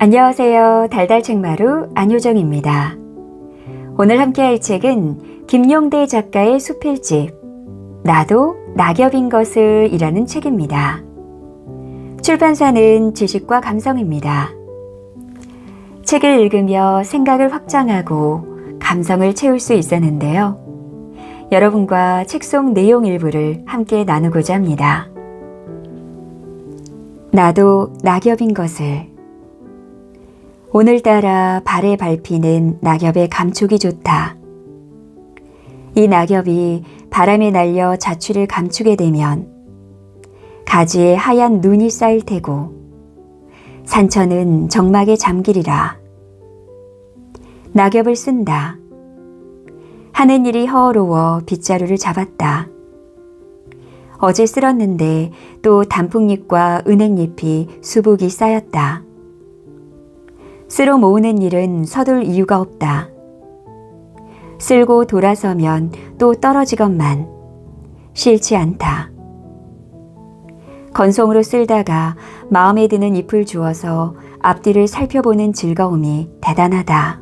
안녕하세요. 달달책마루 안효정입니다. 오늘 함께할 책은 김용대 작가의 수필집 나도 낙엽인 것을 이라는 책입니다. 출판사는 지식과 감성입니다. 책을 읽으며 생각을 확장하고 감성을 채울 수 있었는데요. 여러분과 책 속 내용 일부를 함께 나누고자 합니다. 나도 낙엽인 것을. 오늘따라 발에 밟히는 낙엽의 감촉이 좋다. 이 낙엽이 바람에 날려 자취를 감추게 되면 가지에 하얀 눈이 쌓일 테고 산천은 정막에 잠기리라. 낙엽을 쓴다. 하는 일이 허어로워 빗자루를 잡았다. 어제 쓸었는데 또 단풍잎과 은행잎이 수북이 쌓였다. 쓸어 모으는 일은 서둘 이유가 없다. 쓸고 돌아서면 또 떨어지건만 싫지 않다. 건성으로 쓸다가 마음에 드는 잎을 주어서 앞뒤를 살펴보는 즐거움이 대단하다.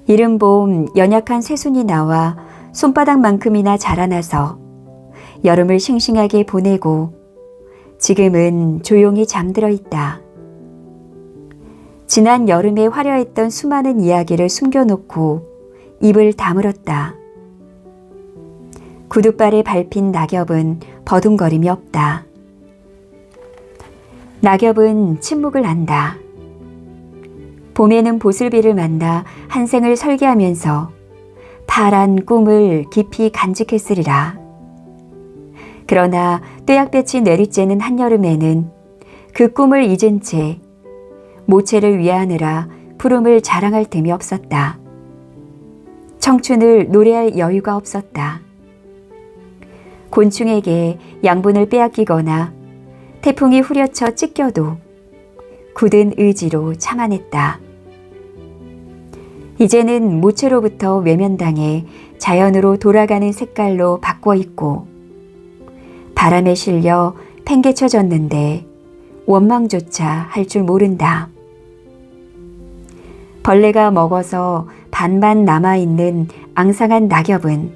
이른 봄 연약한 새순이 나와 손바닥만큼이나 자라나서 여름을 싱싱하게 보내고 지금은 조용히 잠들어 있다. 지난 여름에 화려했던 수많은 이야기를 숨겨놓고 입을 다물었다. 구둣발에 밟힌 낙엽은 버둥거림이 없다. 낙엽은 침묵을 안다. 봄에는 보슬비를 만나 한 생을 설계하면서 파란 꿈을 깊이 간직했으리라. 그러나 뙤약볕이 내리쬐는 한여름에는 그 꿈을 잊은 채 모체를 위하느라 푸름을 자랑할 틈이 없었다. 청춘을 노래할 여유가 없었다. 곤충에게 양분을 빼앗기거나 태풍이 후려쳐 찢겨도 굳은 의지로 참아냈다. 이제는 모체로부터 외면당해 자연으로 돌아가는 색깔로 바꿔 입고 바람에 실려 팽개쳐졌는데 원망조차 할 줄 모른다. 벌레가 먹어서 반만 남아있는 앙상한 낙엽은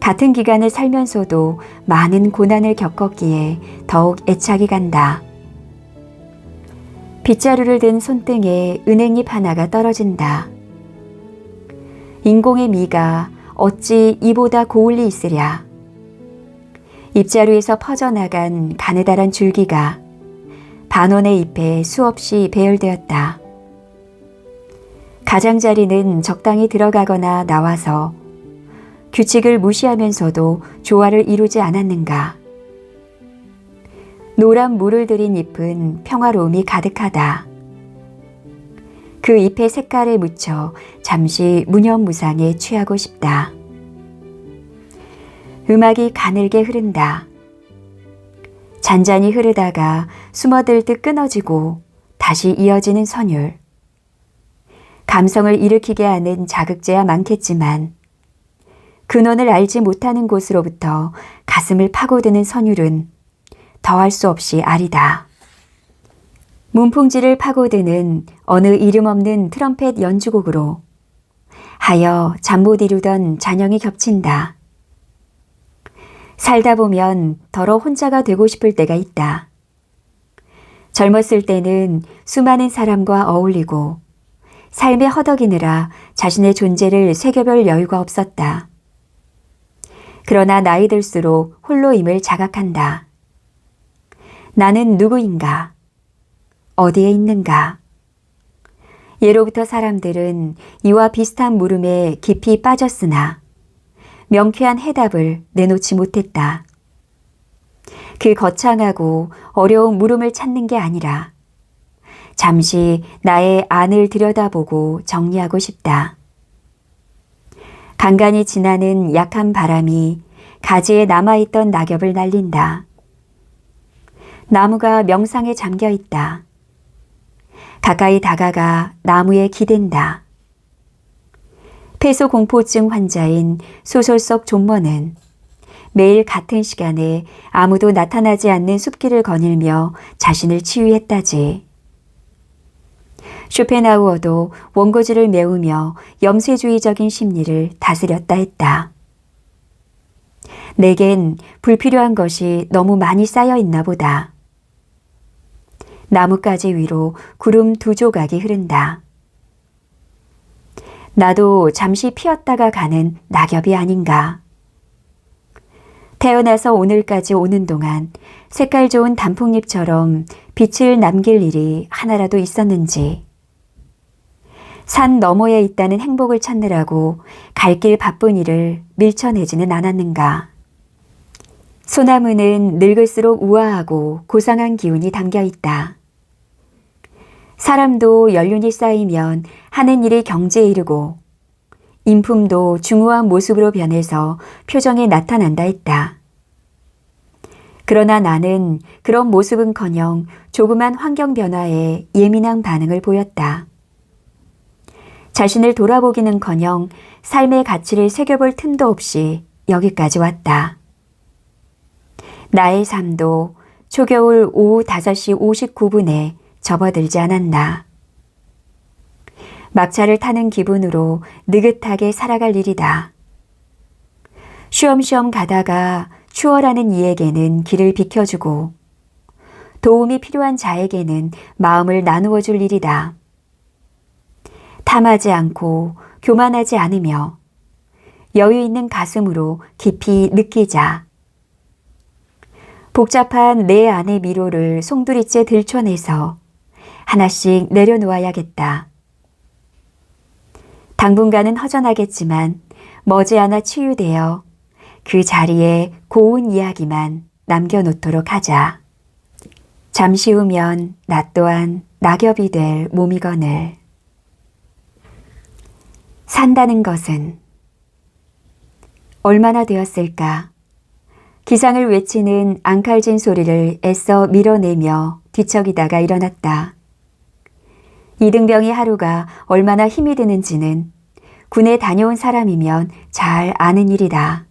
같은 기간을 살면서도 많은 고난을 겪었기에 더욱 애착이 간다. 빗자루를 든 손등에 은행잎 하나가 떨어진다. 인공의 미가 어찌 이보다 고울 리 있으랴. 잎자루에서 퍼져나간 가느다란 줄기가 반원의 잎에 수없이 배열되었다. 가장자리는 적당히 들어가거나 나와서 규칙을 무시하면서도 조화를 이루지 않았는가. 노란 물을 들인 잎은 평화로움이 가득하다. 그 잎의 색깔에 묻혀 잠시 무념무상에 취하고 싶다. 음악이 가늘게 흐른다. 잔잔히 흐르다가 숨어들 듯 끊어지고 다시 이어지는 선율. 감성을 일으키게 하는 자극제야 많겠지만 근원을 알지 못하는 곳으로부터 가슴을 파고드는 선율은 더할 수 없이 아리다. 문풍지를 파고드는 어느 이름 없는 트럼펫 연주곡으로 하여 잠 못 이루던 잔영이 겹친다. 살다 보면 더러 혼자가 되고 싶을 때가 있다. 젊었을 때는 수많은 사람과 어울리고 삶에 허덕이느라 자신의 존재를 새겨볼 여유가 없었다. 그러나 나이 들수록 홀로임을 자각한다. 나는 누구인가? 어디에 있는가? 예로부터 사람들은 이와 비슷한 물음에 깊이 빠졌으나 명쾌한 해답을 내놓지 못했다. 그 거창하고 어려운 물음을 찾는 게 아니라 잠시 나의 안을 들여다보고 정리하고 싶다. 간간히 지나는 약한 바람이 가지에 남아있던 낙엽을 날린다. 나무가 명상에 잠겨 있다. 가까이 다가가 나무에 기댄다. 폐소공포증 환자인 소설 속 존머는 매일 같은 시간에 아무도 나타나지 않는 숲길을 거닐며 자신을 치유했다지. 쇼펜하우어도 원고지를 메우며 염세주의적인 심리를 다스렸다 했다. 내겐 불필요한 것이 너무 많이 쌓여 있나 보다. 나뭇가지 위로 구름 2조각이 흐른다. 나도 잠시 피었다가 가는 낙엽이 아닌가. 태어나서 오늘까지 오는 동안 색깔 좋은 단풍잎처럼 빛을 남길 일이 하나라도 있었는지, 산 너머에 있다는 행복을 찾느라고 갈 길 바쁜 일을 밀쳐내지는 않았는가. 소나무는 늙을수록 우아하고 고상한 기운이 담겨 있다. 사람도 연륜이 쌓이면 하는 일이 경지에 이르고 인품도 중후한 모습으로 변해서 표정에 나타난다 했다. 그러나 나는 그런 모습은커녕 조그만 환경 변화에 예민한 반응을 보였다. 자신을 돌아보기는커녕 삶의 가치를 새겨볼 틈도 없이 여기까지 왔다. 나의 삶도 초겨울 오후 5시 59분에 접어들지 않았나. 막차를 타는 기분으로 느긋하게 살아갈 일이다. 쉬엄쉬엄 가다가 추월하는 이에게는 길을 비켜주고 도움이 필요한 자에게는 마음을 나누어 줄 일이다. 탐하지 않고 교만하지 않으며 여유 있는 가슴으로 깊이 느끼자. 복잡한 내 안의 미로를 송두리째 들춰내서 하나씩 내려놓아야겠다. 당분간은 허전하겠지만 머지않아 치유되어 그 자리에 고운 이야기만 남겨놓도록 하자. 잠시 후면 나 또한 낙엽이 될 몸이거늘. 산다는 것은 얼마나 되었을까? 기상을 외치는 앙칼진 소리를 애써 밀어내며 뒤척이다가 일어났다. 이등병의 하루가 얼마나 힘이 드는지는 군에 다녀온 사람이면 잘 아는 일이다.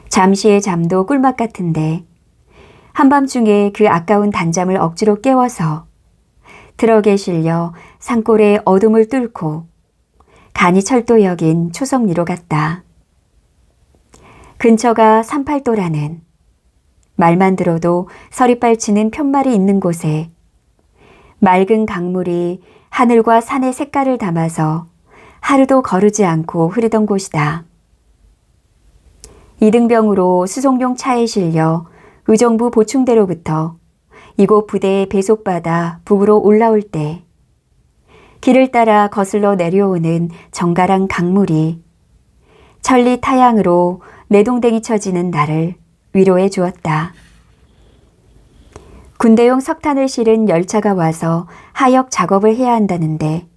잠시의 잠도 꿀맛 같은데 한밤중에 그 아까운 단잠을 억지로 깨워서 트럭에 실려 산골의 어둠을 뚫고 간이 철도역인 초성리로 갔다. 근처가 산팔도라는 말만 들어도 서리빨 치는 편말이 있는 곳에 맑은 강물이 하늘과 산의 색깔을 담아서 하루도 거르지 않고 흐르던 곳이다. 이등병으로 수송용 차에 실려 의정부 보충대로부터 이곳 부대에 배속받아 북으로 올라올 때 길을 따라 거슬러 내려오는 정갈한 강물이 천리 타양으로 내동댕이 쳐지는 나를 위로해 주었다. 군대용 석탄을 실은 열차가 와서 하역 작업을 해야 한다는데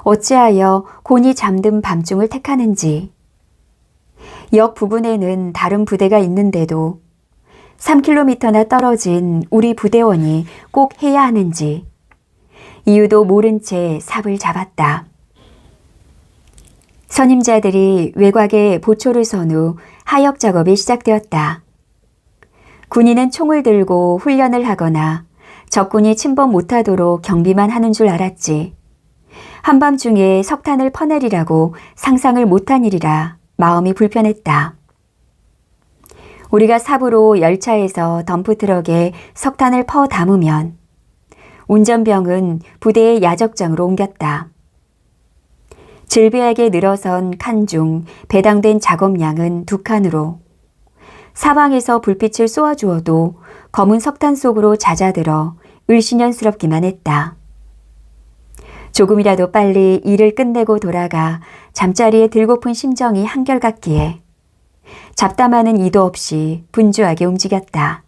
어찌하여 곤히 잠든 밤중을 택하는지, 역 부근에는 다른 부대가 있는데도 3km나 떨어진 우리 부대원이 꼭 해야 하는지 이유도 모른 채 삽을 잡았다. 선임자들이 외곽에 보초를 선 후 하역 작업이 시작되었다. 군인은 총을 들고 훈련을 하거나 적군이 침범 못하도록 경비만 하는 줄 알았지. 한밤중에 석탄을 퍼내리라고 상상을 못한 일이라 마음이 불편했다. 우리가 삽으로 열차에서 덤프트럭에 석탄을 퍼 담으면 운전병은 부대의 야적장으로 옮겼다. 질비하게 늘어선 칸 중 배당된 작업량은 2칸으로 사방에서 불빛을 쏘아주어도 검은 석탄 속으로 잦아들어 을씨년스럽기만 했다. 조금이라도 빨리 일을 끝내고 돌아가 잠자리에 들고픈 심정이 한결같기에 잡담하는 이도 없이 분주하게 움직였다.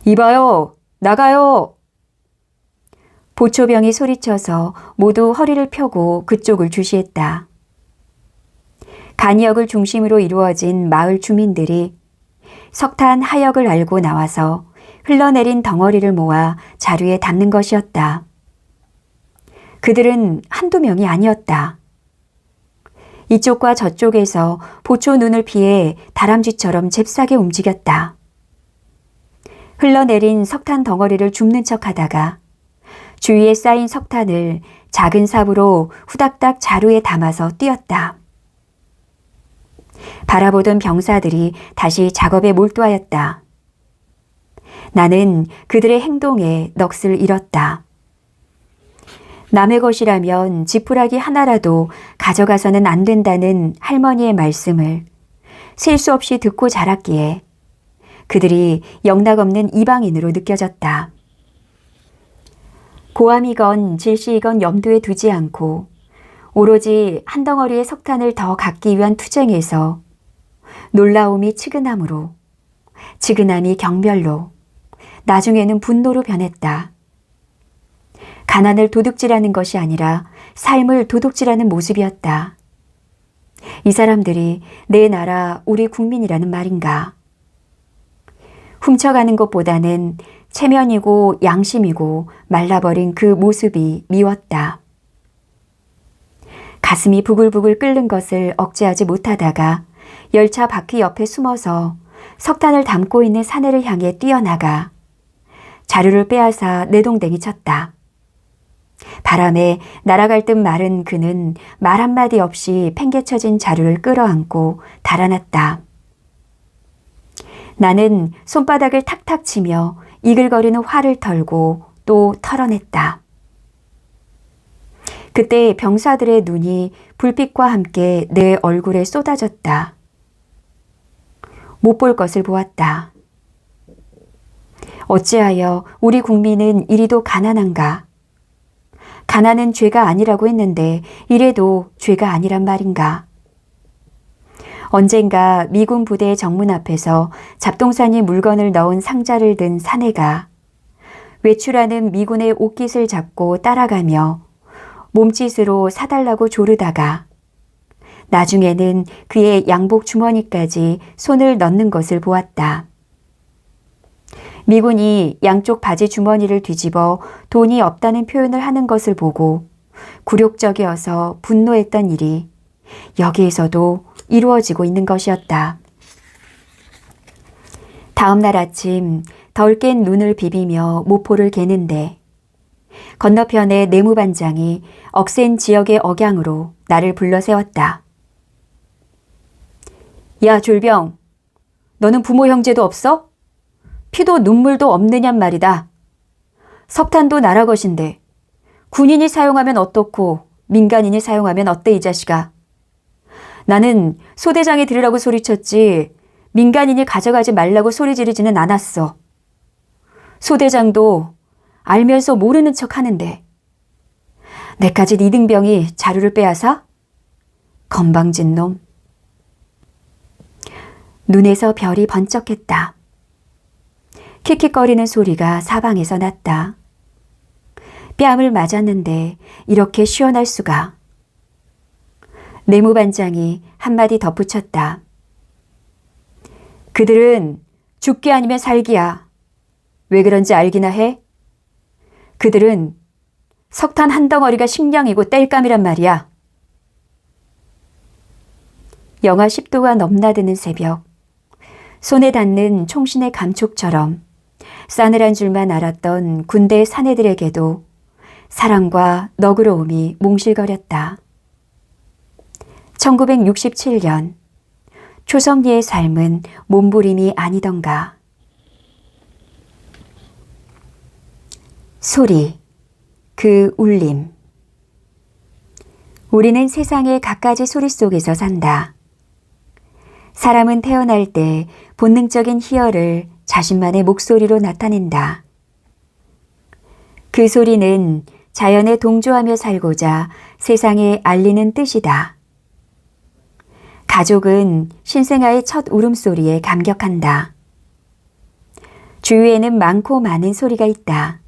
이봐요! 나가요! 보초병이 소리쳐서 모두 허리를 펴고 그쪽을 주시했다. 간이역을 중심으로 이루어진 마을 주민들이 석탄 하역을 알고 나와서 흘러내린 덩어리를 모아 자루에 담는 것이었다. 그들은 한두 명이 아니었다. 이쪽과 저쪽에서 보초 눈을 피해 다람쥐처럼 잽싸게 움직였다. 흘러내린 석탄 덩어리를 줍는 척하다가 주위에 쌓인 석탄을 작은 삽으로 후닥닥 자루에 담아서 띄었다. 바라보던 병사들이 다시 작업에 몰두하였다. 나는 그들의 행동에 넋을 잃었다. 남의 것이라면 지푸라기 하나라도 가져가서는 안 된다는 할머니의 말씀을 셀 수 없이 듣고 자랐기에 그들이 영락없는 이방인으로 느껴졌다. 고함이건 질시이건 염두에 두지 않고 오로지 한 덩어리의 석탄을 더 갖기 위한 투쟁에서 놀라움이 측은함으로, 측은함이 경멸로, 나중에는 분노로 변했다. 가난을 도둑질하는 것이 아니라 삶을 도둑질하는 모습이었다. 이 사람들이 내 나라 우리 국민이라는 말인가? 훔쳐가는 것보다는 체면이고 양심이고 말라버린 그 모습이 미웠다. 가슴이 부글부글 끓는 것을 억제하지 못하다가 열차 바퀴 옆에 숨어서 석탄을 담고 있는 사내를 향해 뛰어나가 자루를 빼앗아 내동댕이 쳤다. 바람에 날아갈 듯 마른 그는 말 한마디 없이 팽개쳐진 자루를 끌어안고 달아났다. 나는 손바닥을 탁탁 치며 이글거리는 화를 털고 또 털어냈다. 그때 병사들의 눈이 불빛과 함께 내 얼굴에 쏟아졌다. 못 볼 것을 보았다. 어찌하여 우리 국민은 이리도 가난한가? 가난은 죄가 아니라고 했는데 이래도 죄가 아니란 말인가? 언젠가 미군 부대의 정문 앞에서 잡동사니 물건을 넣은 상자를 든 사내가 외출하는 미군의 옷깃을 잡고 따라가며 몸짓으로 사달라고 조르다가 나중에는 그의 양복 주머니까지 손을 넣는 것을 보았다. 미군이 양쪽 바지 주머니를 뒤집어 돈이 없다는 표현을 하는 것을 보고 굴욕적이어서 분노했던 일이 여기에서도 이루어지고 있는 것이었다. 다음 날 아침 덜 깬 눈을 비비며 모포를 개는데 건너편의 내무반장이 억센 지역의 억양으로 나를 불러 세웠다. 야 졸병, 너는 부모 형제도 없어? 피도 눈물도 없느냔 말이다. 석탄도 나라 것인데 군인이 사용하면 어떻고 민간인이 사용하면 어때 이 자식아. 나는 소대장이 들으라고 소리쳤지 민간인이 가져가지 말라고 소리 지르지는 않았어. 소대장도 알면서 모르는 척 하는데 내까지 이등병이 자루를 빼앗아? 건방진 놈. 눈에서 별이 번쩍했다. 킥킥거리는 소리가 사방에서 났다. 뺨을 맞았는데 이렇게 시원할 수가. 내무반장이 한마디 덧붙였다. 그들은 죽기 아니면 살기야. 왜 그런지 알기나 해? 그들은 석탄 한 덩어리가 식량이고 땔감이란 말이야. 영하 10도가 넘나드는 새벽, 손에 닿는 총신의 감촉처럼 싸늘한 줄만 알았던 군대 사내들에게도 사랑과 너그러움이 몽실거렸다. 1967년 초성리의 삶은 몸부림이 아니던가. 소리, 그 울림. 우리는 세상의 갖가지 소리 속에서 산다. 사람은 태어날 때 본능적인 희열을 자신만의 목소리로 나타낸다. 그 소리는 자연에 동조하며 살고자 세상에 알리는 뜻이다. 가족은 신생아의 첫 울음소리에 감격한다. 주위에는 많고 많은 소리가 있다.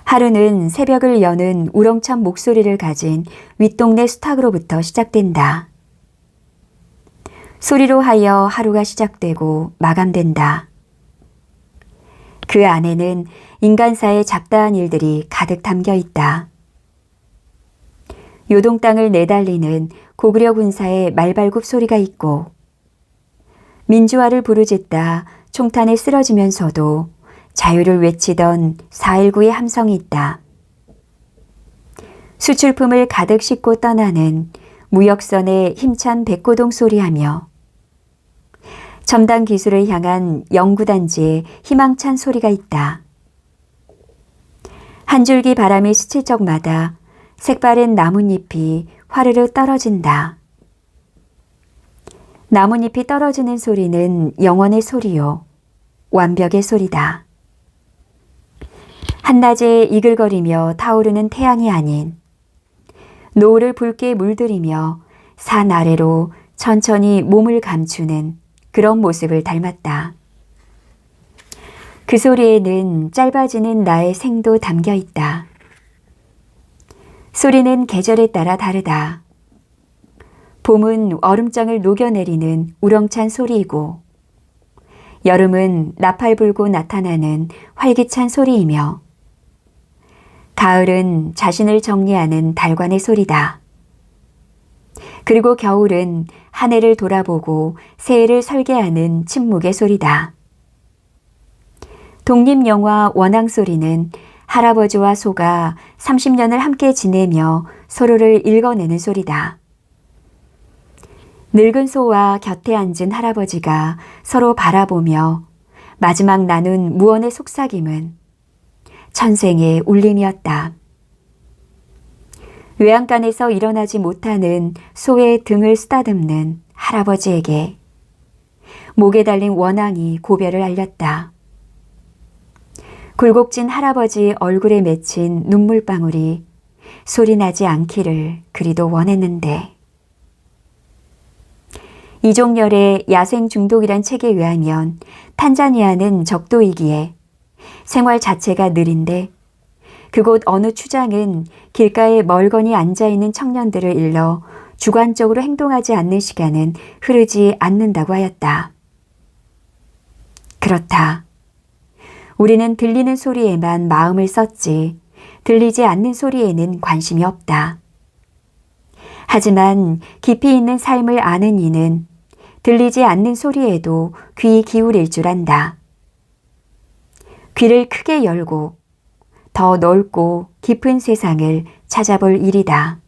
하루는 새벽을 여는 우렁찬 목소리를 가진 윗동네 수탉으로부터 시작된다. 소리로 하여 하루가 시작되고 마감된다. 그 안에는 인간사의 잡다한 일들이 가득 담겨 있다. 요동 땅을 내달리는 고구려 군사의 말발굽 소리가 있고 민주화를 부르짖다 총탄에 쓰러지면서도 자유를 외치던 4.19의 함성이 있다. 수출품을 가득 싣고 떠나는 무역선의 힘찬 백고동 소리하며 첨단 기술을 향한 연구단지의 희망찬 소리가 있다. 한 줄기 바람이 스칠 적마다 색바랜 나뭇잎이 화르르 떨어진다. 나뭇잎이 떨어지는 소리는 영원의 소리요, 완벽의 소리다. 한낮에 이글거리며 타오르는 태양이 아닌 노을을 붉게 물들이며 산 아래로 천천히 몸을 감추는 그런 모습을 닮았다. 그 소리에는 짧아지는 나의 생도 담겨 있다. 소리는 계절에 따라 다르다. 봄은 얼음장을 녹여내리는 우렁찬 소리이고, 여름은 나팔 불고 나타나는 활기찬 소리이며, 가을은 자신을 정리하는 달관의 소리다. 그리고 겨울은 한 해를 돌아보고 새해를 설계하는 침묵의 소리다. 독립영화 원앙 소리는 할아버지와 소가 30년을 함께 지내며 서로를 읽어내는 소리다. 늙은 소와 곁에 앉은 할아버지가 서로 바라보며 마지막 나눈 무언의 속삭임은 천생의 울림이었다. 외양간에서 일어나지 못하는 소의 등을 쓰다듬는 할아버지에게 목에 달린 원앙이 고별을 알렸다. 굴곡진 할아버지 얼굴에 맺힌 눈물방울이 소리나지 않기를 그리도 원했는데, 이종렬의 야생 중독이란 책에 의하면 탄자니아는 적도이기에 생활 자체가 느린데 그곳 어느 추장은 길가에 멀거니 앉아있는 청년들을 일러 주관적으로 행동하지 않는 시간은 흐르지 않는다고 하였다. 그렇다. 우리는 들리는 소리에만 마음을 썼지 들리지 않는 소리에는 관심이 없다. 하지만 깊이 있는 삶을 아는 이는 들리지 않는 소리에도 귀 기울일 줄 안다. 귀를 크게 열고 더 넓고 깊은 세상을 찾아볼 일이다.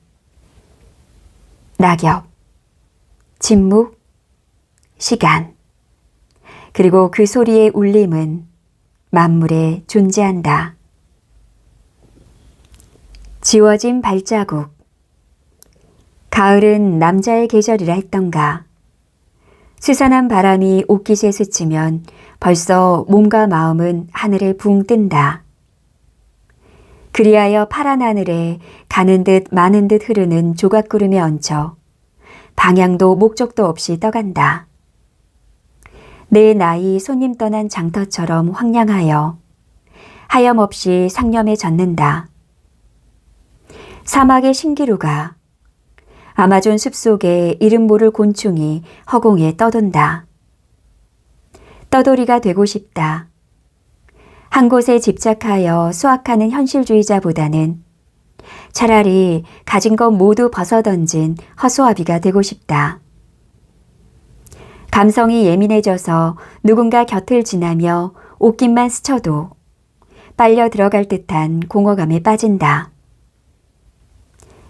낙엽, 침묵, 시간, 그리고 그 소리의 울림은 만물에 존재한다. 지워진 발자국. 가을은 남자의 계절이라 했던가. 스산한 바람이 옷깃에 스치면 벌써 몸과 마음은 하늘에 붕 뜬다. 그리하여 파란 하늘에 가는 듯 마는 듯 흐르는 조각구름에 얹혀 방향도 목적도 없이 떠간다. 내 나이 손님 떠난 장터처럼 황량하여 하염없이 상념에 젖는다. 사막의 신기루가 아마존 숲속에 이름 모를 곤충이 허공에 떠돈다. 떠돌이가 되고 싶다. 한 곳에 집착하여 수확하는 현실주의자보다는 차라리 가진 것 모두 벗어던진 허수아비가 되고 싶다. 감성이 예민해져서 누군가 곁을 지나며 옷깃만 스쳐도 빨려 들어갈 듯한 공허감에 빠진다.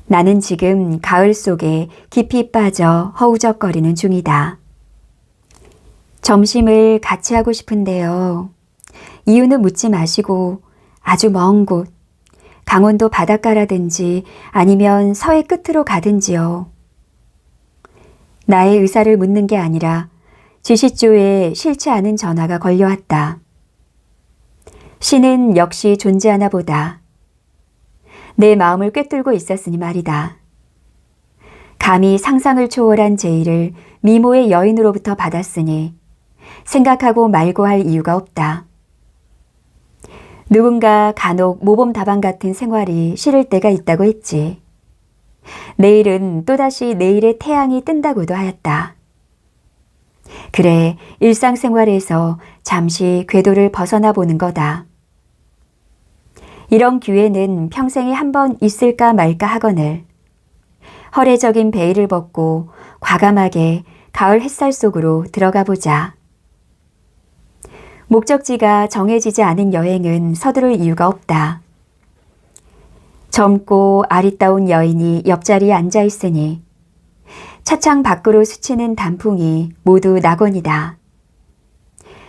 나는 지금 가을 속에 깊이 빠져 허우적거리는 중이다. 점심을 같이 하고 싶은데요. 이유는 묻지 마시고 아주 먼 곳, 강원도 바닷가라든지 아니면 서해 끝으로 가든지요. 나의 의사를 묻는 게 아니라 지시조에 싫지 않은 전화가 걸려왔다. 신은 역시 존재하나 보다. 내 마음을 꿰뚫고 있었으니 말이다. 감히 상상을 초월한 제의를 미모의 여인으로부터 받았으니 생각하고 말고 할 이유가 없다. 누군가 간혹 모범 다방 같은 생활이 싫을 때가 있다고 했지. 내일은 또다시 내일의 태양이 뜬다고도 하였다. 그래, 일상생활에서 잠시 궤도를 벗어나 보는 거다. 이런 기회는 평생에 한 번 있을까 말까 하거늘 허례적인 베일을 벗고 과감하게 가을 햇살 속으로 들어가 보자. 목적지가 정해지지 않은 여행은 서두를 이유가 없다. 젊고 아리따운 여인이 옆자리에 앉아 있으니 차창 밖으로 스치는 단풍이 모두 낙원이다.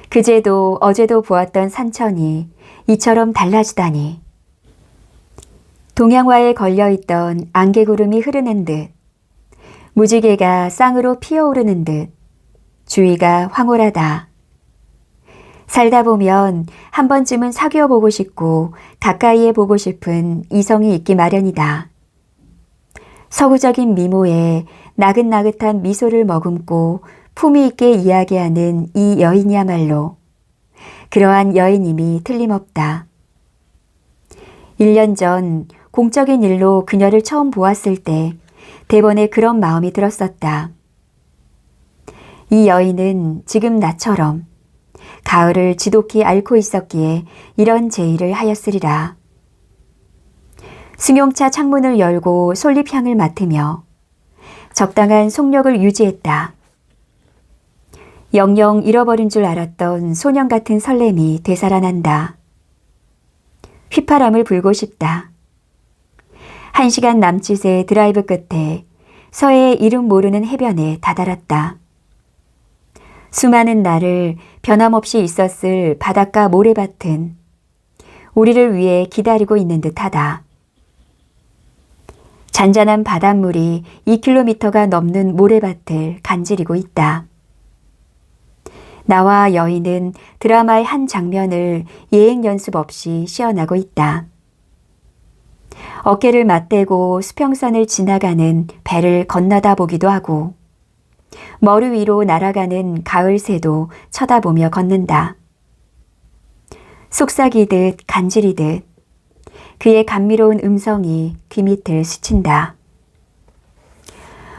그제도 어제도 보았던 산천이 이처럼 달라지다니. 동양화에 걸려있던 안개구름이 흐르는 듯, 무지개가 쌍으로 피어오르는 듯 주위가 황홀하다. 살다 보면 한 번쯤은 사귀어 보고 싶고 가까이에 보고 싶은 이성이 있기 마련이다. 서구적인 미모에 나긋나긋한 미소를 머금고 품위 있게 이야기하는 이 여인이야말로 그러한 여인임이 틀림없다. 1년 전 공적인 일로 그녀를 처음 보았을 때 대번에 그런 마음이 들었었다. 이 여인은 지금 나처럼 가을을 지독히 앓고 있었기에 이런 제의를 하였으리라. 승용차 창문을 열고 솔잎향을 맡으며 적당한 속력을 유지했다. 영영 잃어버린 줄 알았던 소년 같은 설렘이 되살아난다. 휘파람을 불고 싶다. 1시간 남짓의 드라이브 끝에 서해의 이름 모르는 해변에 다다랐다. 수많은 날을 변함없이 있었을 바닷가 모래밭은 우리를 위해 기다리고 있는 듯하다. 잔잔한 바닷물이 2km가 넘는 모래밭을 간지리고 있다. 나와 여인은 드라마의 한 장면을 예행 연습 없이 시연하고 있다. 어깨를 맞대고 수평선을 지나가는 배를 건너다 보기도 하고 머리 위로 날아가는 가을 새도 쳐다보며 걷는다. 속삭이듯 간지리듯 그의 감미로운 음성이 귀 밑을 스친다.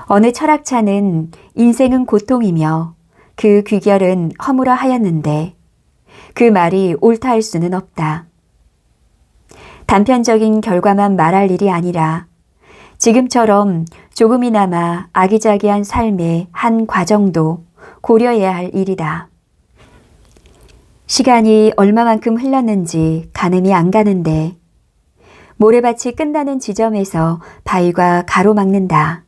어느 철학자는 인생은 고통이며 그 귀결은 허물어 하였는데 그 말이 옳다 할 수는 없다. 단편적인 결과만 말할 일이 아니라 지금처럼 조금이나마 아기자기한 삶의 한 과정도 고려해야 할 일이다. 시간이 얼마만큼 흘렀는지 가늠이 안 가는데 모래밭이 끝나는 지점에서 바위가 가로막는다.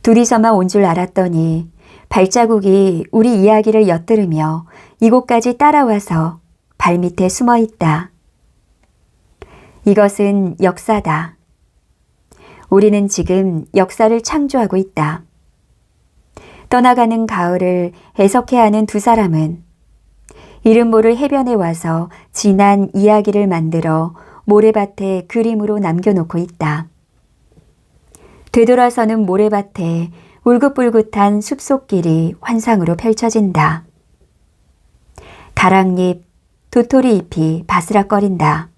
둘이서만 온 줄 알았더니 발자국이 우리 이야기를 엿들으며 이곳까지 따라와서 발밑에 숨어 있다. 이것은 역사다. 우리는 지금 역사를 창조하고 있다. 떠나가는 가을을 해석해야 하는 두 사람은 이름 모를 해변에 와서 지난 이야기를 만들어 모래밭에 그림으로 남겨놓고 있다. 되돌아서는 모래밭에 울긋불긋한 숲속길이 환상으로 펼쳐진다. 가랑잎, 도토리 잎이 바스락거린다.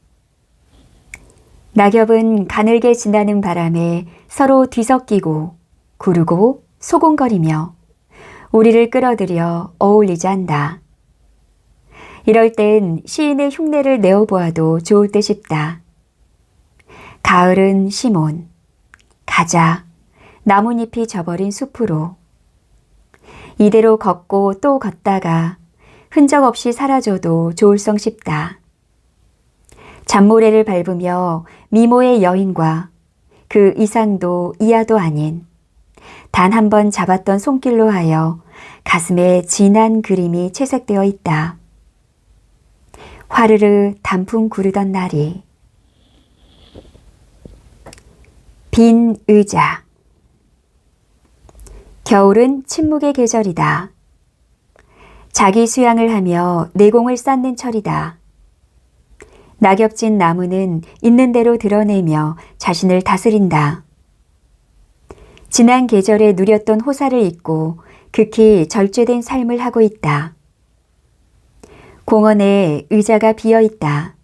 낙엽은 가늘게 지나는 바람에 서로 뒤섞이고 구르고 소곤거리며 우리를 끌어들여 어울리자 한다. 이럴 땐 시인의 흉내를 내어보아도 좋을 듯 싶다. 가을은 시몬, 가자, 나뭇잎이 져버린 숲으로. 이대로 걷고 또 걷다가 흔적 없이 사라져도 좋을성 싶다. 잔모래를 밟으며 미모의 여인과 그 이상도 이하도 아닌 단 한 번 잡았던 손길로 하여 가슴에 진한 그림이 채색되어 있다. 화르르 단풍 구르던 날이. 빈 의자. 겨울은 침묵의 계절이다. 자기 수양을 하며 내공을 쌓는 철이다. 낙엽진 나무는 있는 대로 드러내며 자신을 다스린다. 지난 계절에 누렸던 호사를 잊고 극히 절제된 삶을 하고 있다. 공원에 의자가 비어 있다.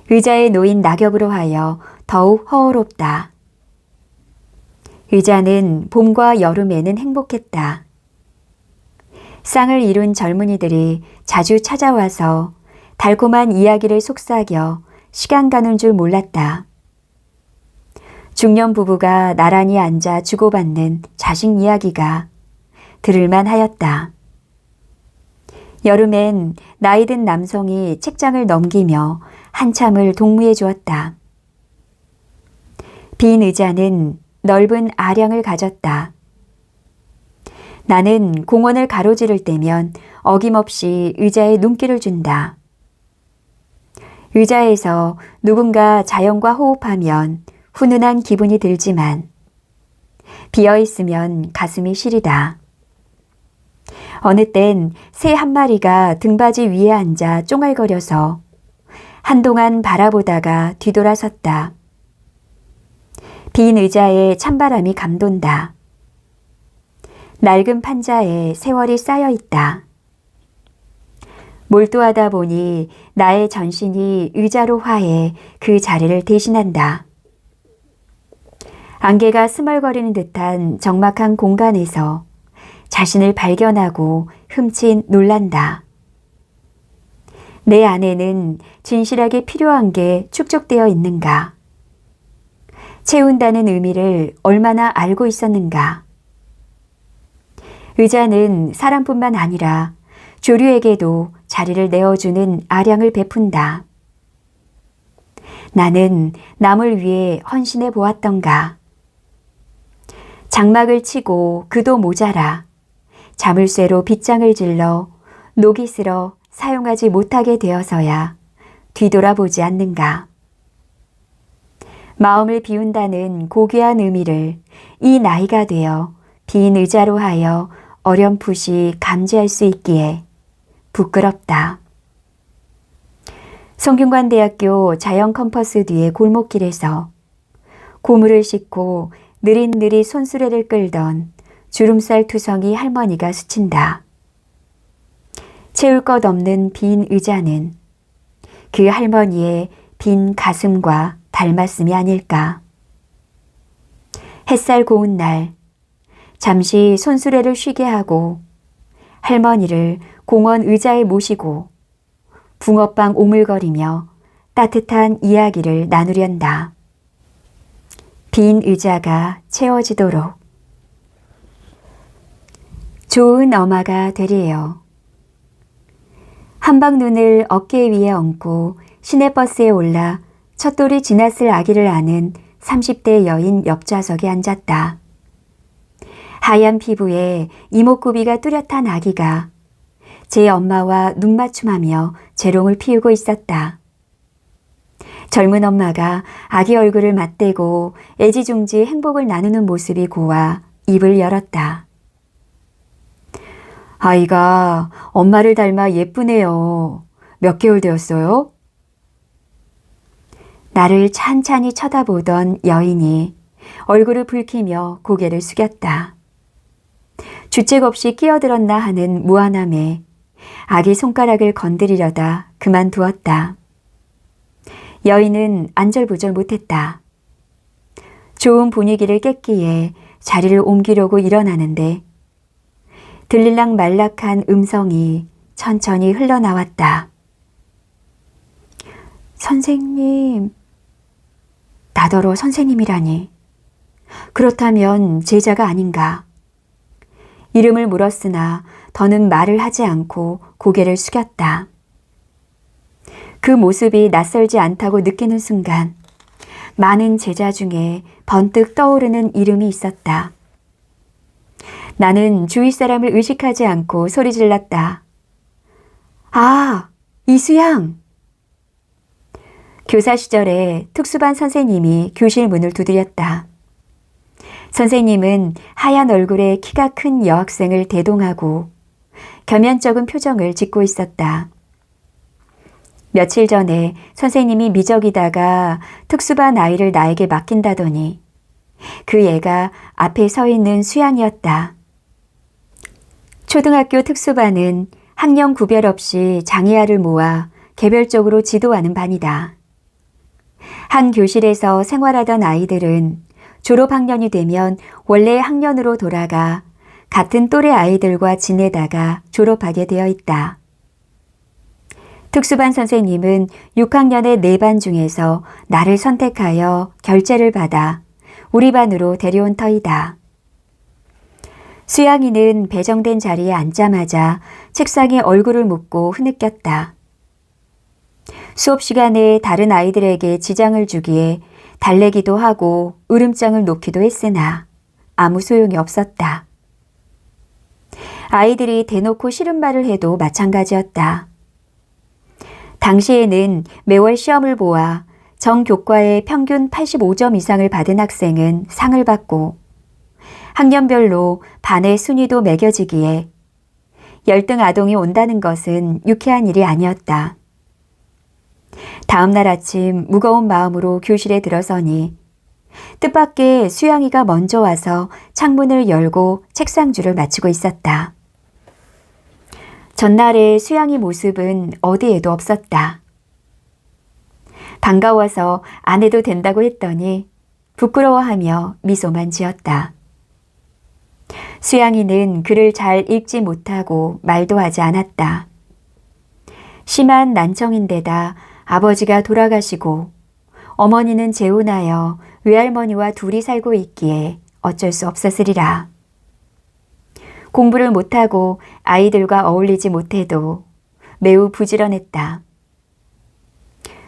의자에 놓인 낙엽으로 하여 더욱 허허롭다. 의자는 봄과 여름에는 행복했다. 쌍을 이룬 젊은이들이 자주 찾아와서 달콤한 이야기를 속삭여 시간 가는 줄 몰랐다. 중년 부부가 나란히 앉아 주고받는 자식 이야기가 들을만 하였다. 여름엔 나이 든 남성이 책장을 넘기며 한참을 동무해 주었다. 빈 의자는 넓은 아량을 가졌다. 나는 공원을 가로지를 때면 어김없이 의자에 눈길을 준다. 의자에서 누군가 자연과 호흡하면 훈훈한 기분이 들지만 비어있으면 가슴이 시리다. 어느 땐 새 한 마리가 등받이 위에 앉아 쫑알거려서 한동안 바라보다가 뒤돌아섰다. 빈 의자에 찬바람이 감돈다. 낡은 판자에 세월이 쌓여 있다. 몰두하다 보니 나의 전신이 의자로 화해 그 자리를 대신한다. 안개가 스멀거리는 듯한 적막한 공간에서 자신을 발견하고 흠칫 놀란다. 내 안에는 진실하게 필요한 게 축적되어 있는가? 채운다는 의미를 얼마나 알고 있었는가? 의자는 사람뿐만 아니라 조류에게도 자리를 내어주는 아량을 베푼다. 나는 남을 위해 헌신해 보았던가? 장막을 치고 그도 모자라 자물쇠로 빗장을 질러 녹이 슬어 사용하지 못하게 되어서야 뒤돌아보지 않는가? 마음을 비운다는 고귀한 의미를 이 나이가 되어 빈 의자로 하여 어렴풋이 감지할 수 있기에 부끄럽다. 성균관대학교 자연 컴퍼스 뒤의 골목길에서 고무를 싣고 느릿느릿 손수레를 끌던 주름살 투성이 할머니가 스친다. 채울 것 없는 빈 의자는 그 할머니의 빈 가슴과 닮았음이 아닐까. 햇살 고운 날 잠시 손수레를 쉬게 하고 할머니를 공원 의자에 모시고 붕어빵 오물거리며 따뜻한 이야기를 나누련다. 빈 의자가 채워지도록. 좋은 엄마가 되리에요. 한방눈을 어깨 위에 얹고 시내버스에 올라 첫돌이 지났을 아기를 안은 30대 여인 옆좌석에 앉았다. 하얀 피부에 이목구비가 뚜렷한 아기가 제 엄마와 눈맞춤하며 재롱을 피우고 있었다. 젊은 엄마가 아기 얼굴을 맞대고 애지중지 행복을 나누는 모습이 고와 입을 열었다. 아이가 엄마를 닮아 예쁘네요. 몇 개월 되었어요? 나를 찬찬히 쳐다보던 여인이 얼굴을 붉히며 고개를 숙였다. 주책 없이 끼어들었나 하는 무안함에 아기 손가락을 건드리려다 그만두었다. 여인은 안절부절 못했다. 좋은 분위기를 깼기에 자리를 옮기려고 일어나는데 들릴락 말락한 음성이 천천히 흘러나왔다. 선생님, 나더러 선생님이라니. 그렇다면 제자가 아닌가. 이름을 물었으나 더는 말을 하지 않고 고개를 숙였다. 그 모습이 낯설지 않다고 느끼는 순간 많은 제자 중에 번뜩 떠오르는 이름이 있었다. 나는 주위 사람을 의식하지 않고 소리 질렀다. 아, 이수양! 교사 시절에 특수반 선생님이 교실 문을 두드렸다. 선생님은 하얀 얼굴에 키가 큰 여학생을 대동하고 겸연쩍은 표정을 짓고 있었다. 며칠 전에 선생님이 미적이다가 특수반 아이를 나에게 맡긴다더니 그 애가 앞에 서 있는 수양이었다. 초등학교 특수반은 학년 구별 없이 장애아를 모아 개별적으로 지도하는 반이다. 한 교실에서 생활하던 아이들은 졸업학년이 되면 원래 학년으로 돌아가 같은 또래 아이들과 지내다가 졸업하게 되어 있다. 특수반 선생님은 6학년의 4반 중에서 나를 선택하여 결제를 받아 우리 반으로 데려온 터이다. 수양이는 배정된 자리에 앉자마자 책상에 얼굴을 묻고 흐느꼈다. 수업 시간에 다른 아이들에게 지장을 주기에 달래기도 하고 으름장을 놓기도 했으나 아무 소용이 없었다. 아이들이 대놓고 싫은 말을 해도 마찬가지였다. 당시에는 매월 시험을 보아 정교과에 평균 85점 이상을 받은 학생은 상을 받고 학년별로 반의 순위도 매겨지기에 열등 아동이 온다는 것은 유쾌한 일이 아니었다. 다음 날 아침 무거운 마음으로 교실에 들어서니 뜻밖의 수양이가 먼저 와서 창문을 열고 책상줄을 맞추고 있었다. 전날의 수양이 모습은 어디에도 없었다. 반가워서 안 해도 된다고 했더니 부끄러워하며 미소만 지었다. 수양이는 글을 잘 읽지 못하고 말도 하지 않았다. 심한 난청인데다 아버지가 돌아가시고 어머니는 재혼하여 외할머니와 둘이 살고 있기에 어쩔 수 없었으리라. 공부를 못하고 아이들과 어울리지 못해도 매우 부지런했다.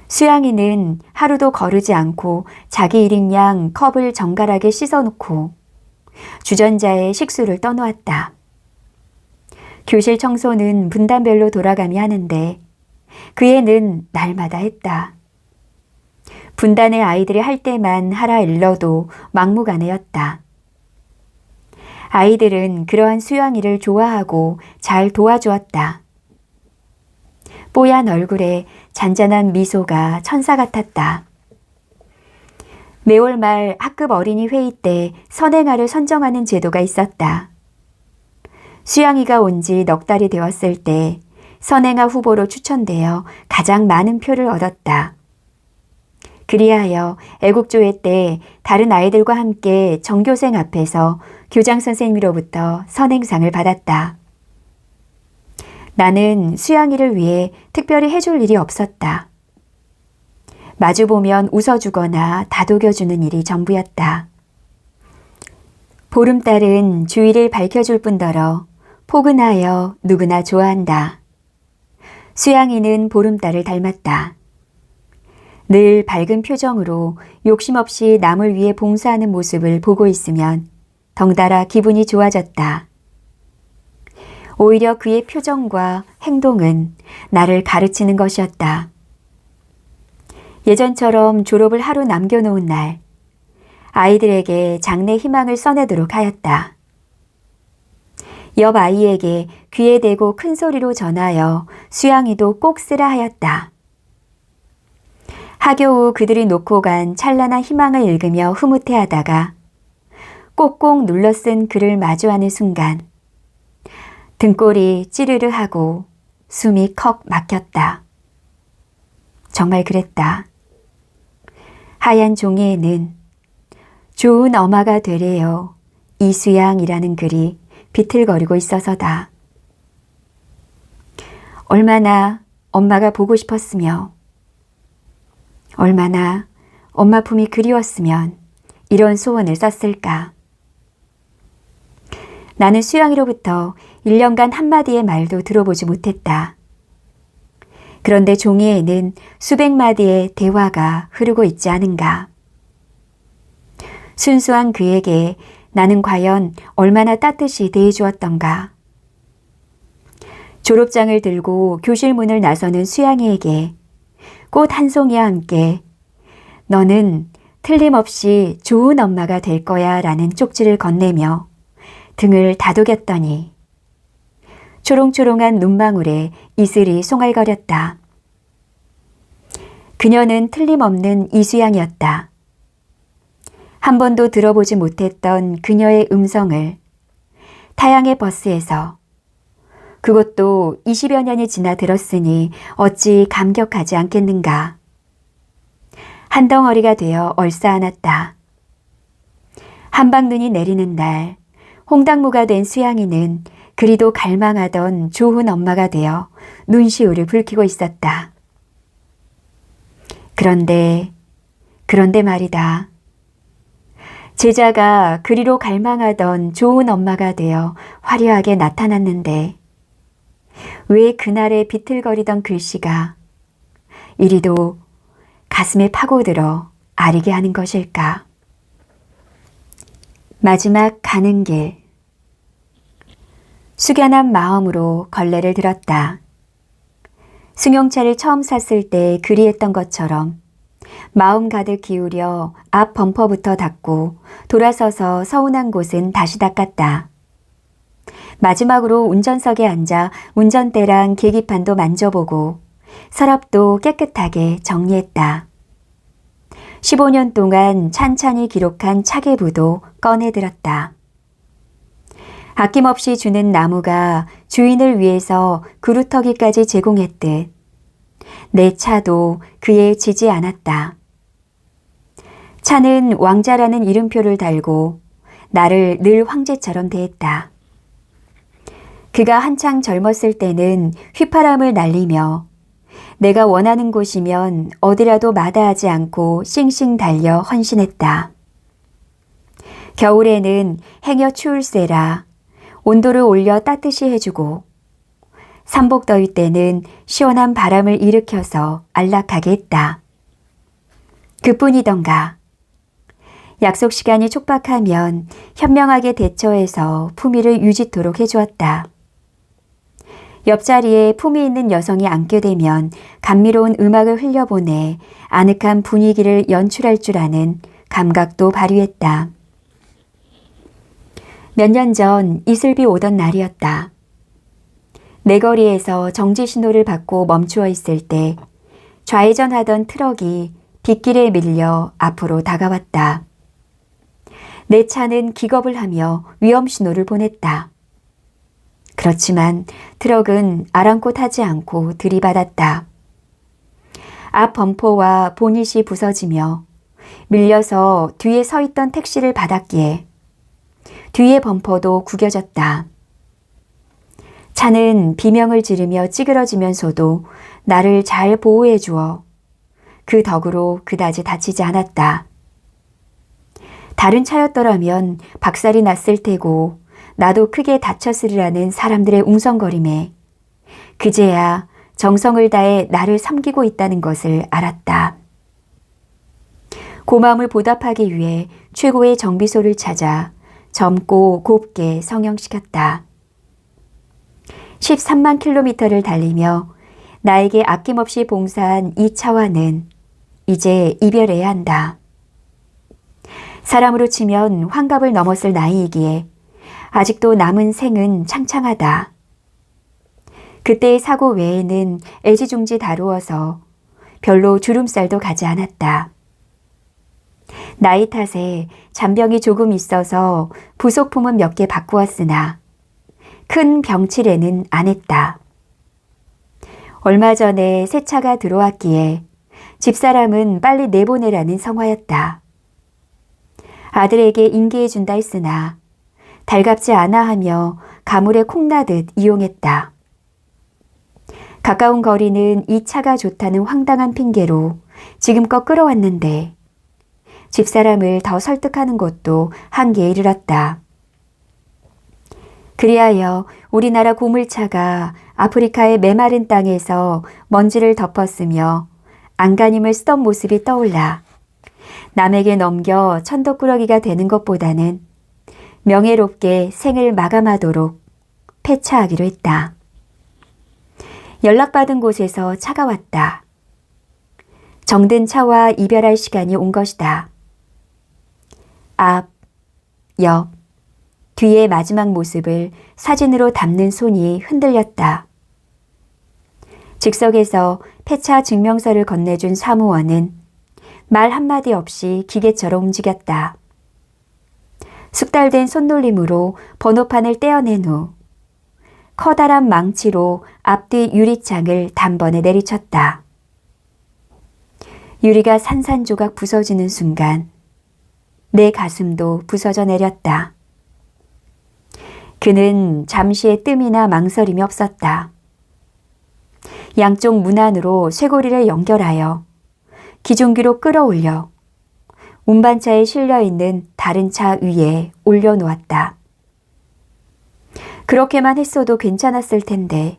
수양이는 하루도 거르지 않고 자기 일인양 컵을 정갈하게 씻어놓고 주전자에 식수를 떠놓았다. 교실 청소는 분단별로 돌아가며 하는데 그 애는 날마다 했다. 분단의 아이들이 할 때만 하라 일러도 막무가내였다. 아이들은 그러한 수양이를 좋아하고 잘 도와주었다. 뽀얀 얼굴에 잔잔한 미소가 천사 같았다. 매월 말 학급 어린이 회의 때 선행아를 선정하는 제도가 있었다. 수양이가 온 지 넉 달이 되었을 때 선행아 후보로 추천되어 가장 많은 표를 얻었다. 그리하여 애국조회 때 다른 아이들과 함께 전교생 앞에서 교장 선생님으로부터 선행상을 받았다. 나는 수양이를 위해 특별히 해줄 일이 없었다. 마주보면 웃어주거나 다독여주는 일이 전부였다. 보름달은 주위를 밝혀줄 뿐더러 포근하여 누구나 좋아한다. 수양이는 보름달을 닮았다. 늘 밝은 표정으로 욕심 없이 남을 위해 봉사하는 모습을 보고 있으면 덩달아 기분이 좋아졌다. 오히려 그의 표정과 행동은 나를 가르치는 것이었다. 예전처럼 졸업을 하루 남겨놓은 날, 아이들에게 장래 희망을 써내도록 하였다. 옆 아이에게 귀에 대고 큰 소리로 전하여 수양이도 꼭 쓰라 하였다. 하교 후 그들이 놓고 간 찬란한 희망을 읽으며 흐뭇해하다가 꼭꼭 눌러 쓴 글을 마주하는 순간 등골이 찌르르 하고 숨이 컥 막혔다. 정말 그랬다. 하얀 종이에는 좋은 엄마가 되래요. 이수양이라는 글이 비틀거리고 있어서다. 얼마나 엄마가 보고 싶었으며 얼마나 엄마 품이 그리웠으면 이런 소원을 썼을까. 나는 수양이로부터 1년간 한마디의 말도 들어보지 못했다. 그런데 종이에는 수백 마디의 대화가 흐르고 있지 않은가. 순수한 그에게 나는 과연 얼마나 따뜻이 대해주었던가. 졸업장을 들고 교실 문을 나서는 수양이에게 꽃 한 송이와 함께 너는 틀림없이 좋은 엄마가 될 거야 라는 쪽지를 건네며 등을 다독였더니 초롱초롱한 눈망울에 이슬이 송알거렸다. 그녀는 틀림없는 이수양이었다. 한 번도 들어보지 못했던 그녀의 음성을 타양의 버스에서, 그것도 20여 년이 지나 들었으니 어찌 감격하지 않겠는가. 한 덩어리가 되어 얼싸안았다. 한방눈이 내리는 날 홍당무가 된 수양이는 그리도 갈망하던 좋은 엄마가 되어 눈시울을 붉히고 있었다. 그런데 말이다. 제자가 그리로 갈망하던 좋은 엄마가 되어 화려하게 나타났는데 왜 그날의 비틀거리던 글씨가 이리도 가슴에 파고들어 아리게 하는 것일까? 마지막 가는 길. 숙연한 마음으로 걸레를 들었다. 승용차를 처음 샀을 때 그리했던 것처럼 마음 가득 기울여 앞 범퍼부터 닦고 돌아서서 서운한 곳은 다시 닦았다. 마지막으로 운전석에 앉아 운전대랑 계기판도 만져보고 서랍도 깨끗하게 정리했다. 15년 동안 찬찬히 기록한 차계부도 꺼내들었다. 아낌없이 주는 나무가 주인을 위해서 그루터기까지 제공했듯 내 차도 그에 지지 않았다. 차는 왕자라는 이름표를 달고 나를 늘 황제처럼 대했다. 그가 한창 젊었을 때는 휘파람을 날리며 내가 원하는 곳이면 어디라도 마다하지 않고 싱싱 달려 헌신했다. 겨울에는 행여 추울세라 온도를 올려 따뜻이 해주고 삼복더위 때는 시원한 바람을 일으켜서 안락하게 했다. 그뿐이던가. 약속 시간이 촉박하면 현명하게 대처해서 품위를 유지토록 해주었다. 옆자리에 품위 있는 여성이 앉게 되면 감미로운 음악을 흘려보내 아늑한 분위기를 연출할 줄 아는 감각도 발휘했다. 몇 년 전 이슬비 오던 날이었다. 내거리에서 정지 신호를 받고 멈추어 있을 때 좌회전하던 트럭이 빗길에 밀려 앞으로 다가왔다. 내 차는 기겁을 하며 위험 신호를 보냈다. 그렇지만 트럭은 아랑곳하지 않고 들이받았다. 앞 범퍼와 보닛이 부서지며 밀려서 뒤에 서 있던 택시를 받았기에 뒤의 범퍼도 구겨졌다. 차는 비명을 지르며 찌그러지면서도 나를 잘 보호해 주어 그 덕으로 그다지 다치지 않았다. 다른 차였더라면 박살이 났을 테고 나도 크게 다쳤으리라는 사람들의 웅성거림에 그제야 정성을 다해 나를 섬기고 있다는 것을 알았다. 고마움을 보답하기 위해 최고의 정비소를 찾아 젊고 곱게 성형시켰다. 13만 킬로미터를 달리며 나에게 아낌없이 봉사한 이 차와는 이제 이별해야 한다. 사람으로 치면 환갑을 넘었을 나이이기에 아직도 남은 생은 창창하다. 그때의 사고 외에는 애지중지 다루어서 별로 주름살도 가지 않았다. 나이 탓에 잔병이 조금 있어서 부속품은 몇 개 바꾸었으나 큰 병치레는 안 했다. 얼마 전에 새 차가 들어왔기에 집사람은 빨리 내보내라는 성화였다. 아들에게 인계해준다 했으나 달갑지 않아 하며 가물에 콩나듯 이용했다. 가까운 거리는 이 차가 좋다는 황당한 핑계로 지금껏 끌어왔는데 집사람을 더 설득하는 것도 한계에 이르렀다. 그리하여 우리나라 고물차가 아프리카의 메마른 땅에서 먼지를 덮었으며 안간힘을 쓰던 모습이 떠올라 남에게 넘겨 천덕꾸러기가 되는 것보다는 명예롭게 생을 마감하도록 폐차하기로 했다. 연락받은 곳에서 차가 왔다. 정든 차와 이별할 시간이 온 것이다. 앞, 옆, 뒤의 마지막 모습을 사진으로 담는 손이 흔들렸다. 즉석에서 폐차 증명서를 건네준 사무원은 말 한마디 없이 기계처럼 움직였다. 숙달된 손놀림으로 번호판을 떼어낸 후 커다란 망치로 앞뒤 유리창을 단번에 내리쳤다. 유리가 산산조각 부서지는 순간 내 가슴도 부서져 내렸다. 그는 잠시의 뜸이나 망설임이 없었다. 양쪽 문 안으로 쇠고리를 연결하여 기종기로 끌어올려 운반차에 실려 있는 다른 차 위에 올려놓았다. 그렇게만 했어도 괜찮았을 텐데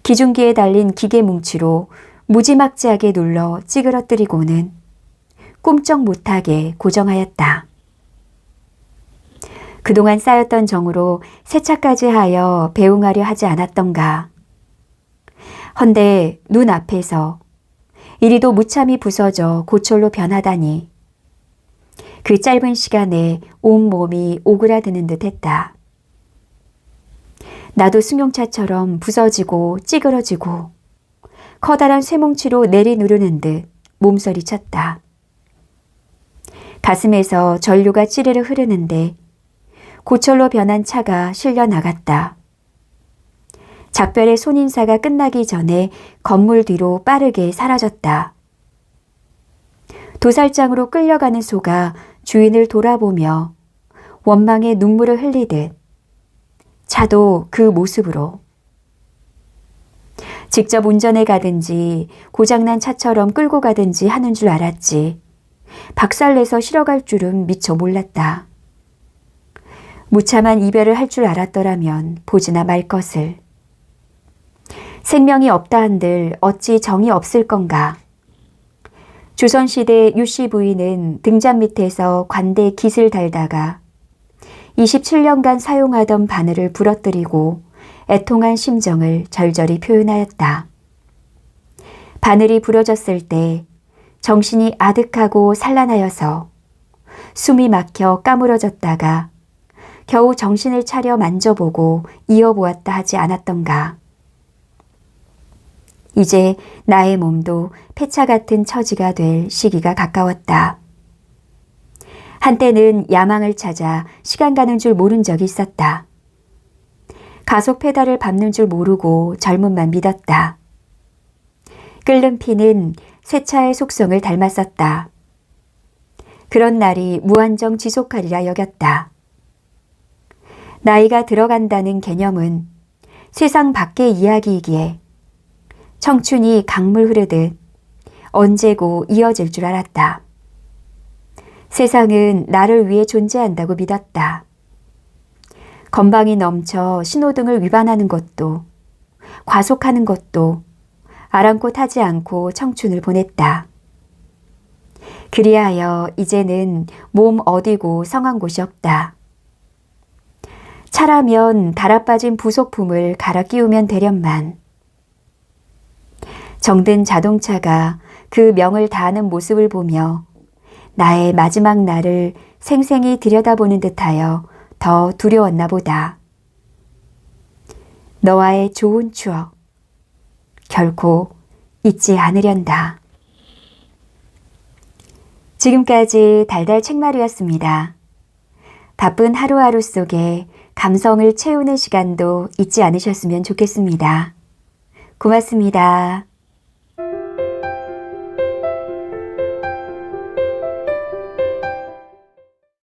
기중기에 달린 기계 뭉치로 무지막지하게 눌러 찌그러뜨리고는 꼼짝 못하게 고정하였다. 그동안 쌓였던 정으로 세차까지 하여 배웅하려 하지 않았던가. 헌데 눈앞에서 이리도 무참히 부서져 고철로 변하다니 그 짧은 시간에 온몸이 오그라드는 듯 했다. 나도 승용차처럼 부서지고 찌그러지고 커다란 쇠뭉치로 내리누르는 듯 몸서리 쳤다. 가슴에서 전류가 찌르르 흐르는데 고철로 변한 차가 실려 나갔다. 작별의 손인사가 끝나기 전에 건물 뒤로 빠르게 사라졌다. 도살장으로 끌려가는 소가 주인을 돌아보며 원망의 눈물을 흘리듯 차도 그 모습으로 직접 운전해 가든지 고장난 차처럼 끌고 가든지 하는 줄 알았지 박살내서 실어갈 줄은 미처 몰랐다. 무참한 이별을 할 줄 알았더라면 보지나 말 것을. 생명이 없다 한들 어찌 정이 없을 건가. 조선시대 유씨 부인은 등잔 밑에서 관대 깃을 달다가 27년간 사용하던 바늘을 부러뜨리고 애통한 심정을 절절히 표현하였다. 바늘이 부러졌을 때 정신이 아득하고 산란하여서 숨이 막혀 까무러졌다가 겨우 정신을 차려 만져보고 이어보았다 하지 않았던가. 이제 나의 몸도 폐차 같은 처지가 될 시기가 가까웠다. 한때는 야망을 찾아 시간 가는 줄 모른 적이 있었다. 가속 페달을 밟는 줄 모르고 젊음만 믿었다. 끓는 피는 새 차의 속성을 닮았었다. 그런 날이 무한정 지속하리라 여겼다. 나이가 들어간다는 개념은 세상 밖의 이야기이기에 청춘이 강물 흐르듯 언제고 이어질 줄 알았다. 세상은 나를 위해 존재한다고 믿었다. 건방이 넘쳐 신호등을 위반하는 것도 과속하는 것도 아랑곳하지 않고 청춘을 보냈다. 그리하여 이제는 몸 어디고 성한 곳이 없다. 차라면 달아빠진 부속품을 갈아 끼우면 되련만. 정든 자동차가 그 명을 다하는 모습을 보며 나의 마지막 날을 생생히 들여다보는 듯하여 더 두려웠나 보다. 너와의 좋은 추억 결코 잊지 않으련다. 지금까지 달달 책마루였습니다. 바쁜 하루하루 속에 감성을 채우는 시간도 잊지 않으셨으면 좋겠습니다. 고맙습니다.